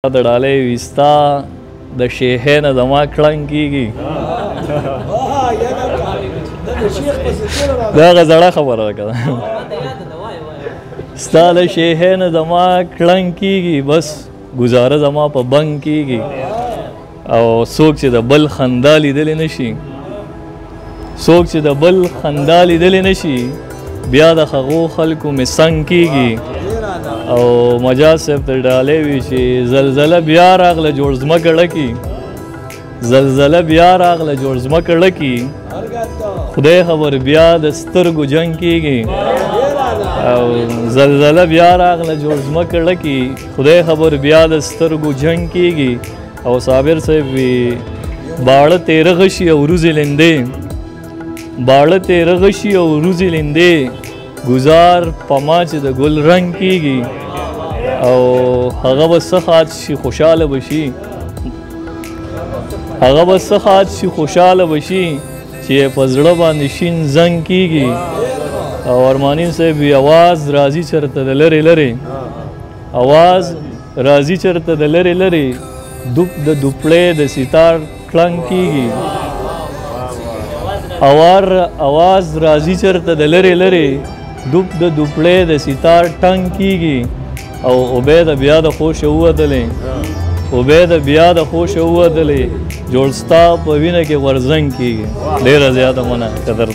د ډالۍ وستا د شیخې نه زما کړنګ کېږي دغه زړه خبره ده که ستا د شیخې نه زما کړنګ کېږي بس ګزاره زما په بنګ کېږي او څوک چې د بل خندا لیدلی نه شي څوک چې د بل خندا لیدلی نه شي بیا د هغو خلکو مې څنګ کېږي او مجاز صاحب ته ډالۍ وي چې زلزله بیا راغله جوړ ځمکه ډکي زلزله بیا راغله جوړ ځمکه ډکي خدای خبر بیا د سترګو جنګ کېږي او زلزله بیا راغله جوړ ځمکه ډکي خدای خبر بیا د سترګو جنګ کېږي او صابر صاحب وي باړه تیره غشي او روزې لندې باړه تیره غشي او روزې لندې گزار پما چې د ګل رنګ کېږي او هغه به څه خاص شي خوشحاله به شي هغه به څه خاص شي خوشحاله به شي چې په زړه باندې شین زنګ کېږي او ارمانین صاحب وي اواز راځي چېرته د لرې لرې اواز راځي چېرته د لرې لرې دوب د دوپړې د ستار کړنګ کېږي اواز راځي چېرته د لرې لرې دوب د دوپړې د ستار ټنګ کېږي او عبید بیا د خوشه ووتلې عبید بیا د خوشه ووتلې جوړ ستا په وینه کې غورځنګ کېږي ډېره زیاته مننه قدر